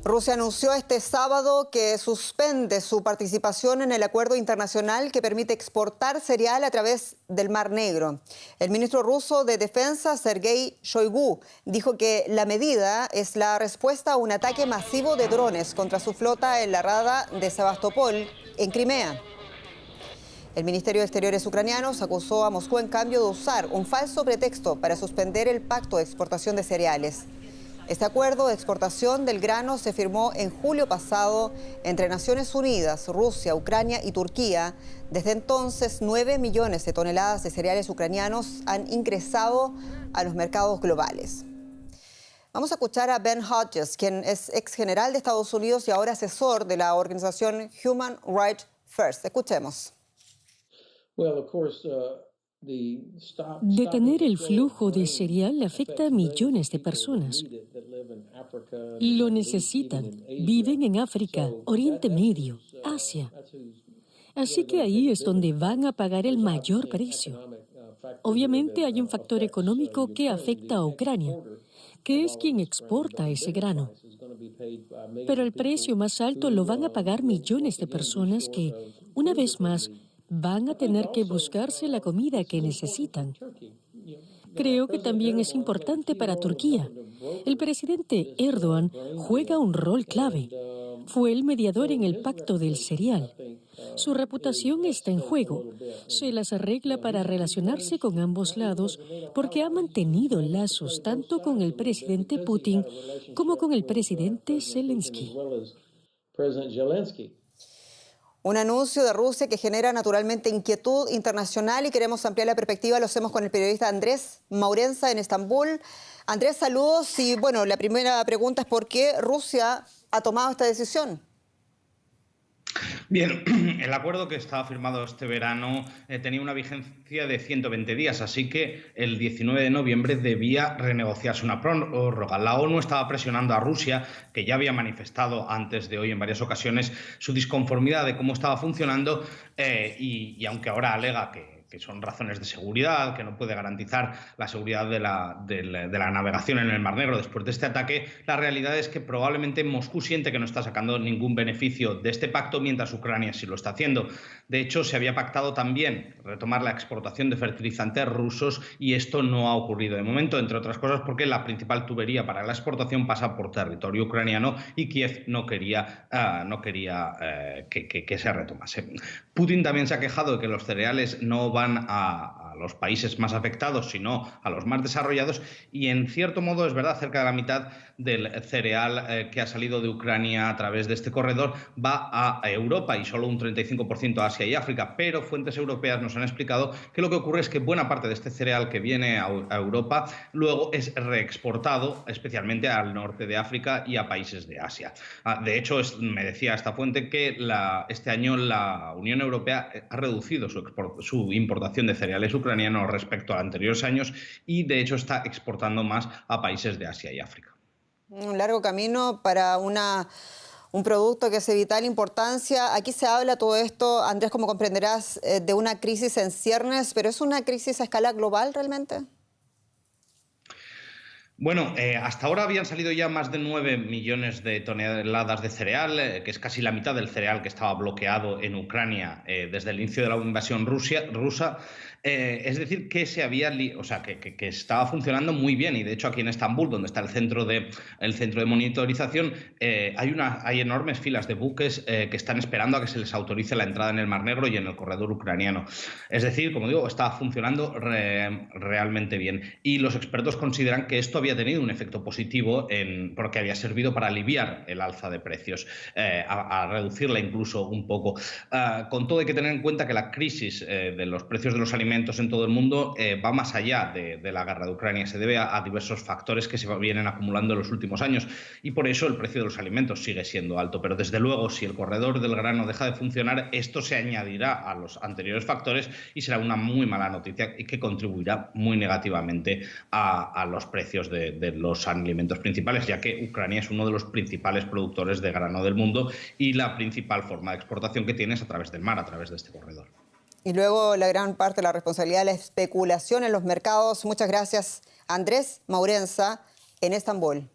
Rusia anunció este sábado que suspende su participación en el acuerdo internacional que permite exportar cereal a través del Mar Negro. El ministro ruso de Defensa, Sergei Shoigu, dijo que la medida es la respuesta a un ataque masivo de drones contra su flota en la rada de Sebastopol, en Crimea. El Ministerio de Exteriores ucraniano acusó a Moscú, en cambio, de usar un falso pretexto para suspender el pacto de exportación de cereales. Este acuerdo de exportación del grano se firmó en julio pasado entre Naciones Unidas, Rusia, Ucrania y Turquía. Desde entonces, 9 millones de toneladas de cereales ucranianos han ingresado a los mercados globales. Vamos a escuchar a Ben Hodges, quien es ex general de Estados Unidos y ahora asesor de la organización Human Rights First. Escuchemos. Detener el flujo de cereal afecta a millones de personas. Lo necesitan. Viven en África, Oriente Medio, Asia. Así que ahí es donde van a pagar el mayor precio. Obviamente hay un factor económico que afecta a Ucrania, que es quien exporta ese grano. Pero el precio más alto lo van a pagar millones de personas que, una vez más, van a tener que buscarse la comida que necesitan. Creo que también es importante para Turquía. El presidente Erdogan juega un rol clave. Fue el mediador en el pacto del cereal. Su reputación está en juego. Se las arregla para relacionarse con ambos lados porque ha mantenido lazos tanto con el presidente Putin como con el presidente Zelensky. Un anuncio de Rusia que genera naturalmente inquietud internacional y queremos ampliar la perspectiva. Lo hacemos con el periodista Andrés Maurenza en Estambul. Andrés, saludos. Y bueno, la primera pregunta es ¿por qué Rusia ha tomado esta decisión? Bien, el acuerdo que estaba firmado este verano tenía una vigencia de 120 días, así que el 19 de noviembre debía renegociarse una prórroga. La ONU estaba presionando a Rusia, que ya había manifestado antes de hoy en varias ocasiones su disconformidad de cómo estaba funcionando y aunque ahora alega que son razones de seguridad, que no puede garantizar la seguridad de la navegación en el Mar Negro después de este ataque, la realidad es que probablemente Moscú siente que no está sacando ningún beneficio de este pacto, mientras Ucrania sí lo está haciendo. De hecho, se había pactado también retomar la exportación de fertilizantes rusos y esto no ha ocurrido de momento, entre otras cosas porque la principal tubería para la exportación pasa por territorio ucraniano y Kiev no quería que se retomase. Putin también se ha quejado de que los cereales no van a los países más afectados, sino a los más desarrollados, y en cierto modo es verdad, cerca de la mitad del cereal que ha salido de Ucrania a través de este corredor va a Europa y solo un 35% a Asia y África, pero fuentes europeas nos han explicado que lo que ocurre es que buena parte de este cereal que viene a Europa luego es reexportado especialmente al norte de África y a países de Asia. De hecho, me decía esta fuente que este año la Unión Europea ha reducido su importación de cereales ucranianos respecto a anteriores años y de hecho está exportando más a países de Asia y África. Un largo camino para un producto que es de vital importancia. Aquí se habla todo esto, Andrés, como comprenderás, de una crisis en ciernes, pero ¿es una crisis a escala global realmente? Bueno, hasta ahora habían salido ya más de 9 millones de toneladas de cereal, que es casi la mitad del cereal que estaba bloqueado en Ucrania desde el inicio de la invasión rusa. Es decir, que que estaba funcionando muy bien y de hecho aquí en Estambul, donde está el centro de monitorización, hay enormes filas de buques que están esperando a que se les autorice la entrada en el Mar Negro y en el corredor ucraniano. Es decir, como digo, está funcionando realmente bien y los expertos consideran que esto había tenido un efecto positivo porque había servido para aliviar el alza de precios, a reducirla incluso un poco. Con todo hay que tener en cuenta que la crisis de los precios de los alimentos en todo el mundo va más allá de la guerra de Ucrania, se debe a diversos factores que se vienen acumulando en los últimos años y por eso el precio de los alimentos sigue siendo alto, pero desde luego si el corredor del grano deja de funcionar, esto se añadirá a los anteriores factores y será una muy mala noticia y que contribuirá muy negativamente a los precios de los alimentos principales, ya que Ucrania es uno de los principales productores de grano del mundo y la principal forma de exportación que tiene es a través del mar, a través de este corredor. Y luego la gran parte de la responsabilidad de la especulación en los mercados. Muchas gracias, Andrés Maurenza, en Estambul.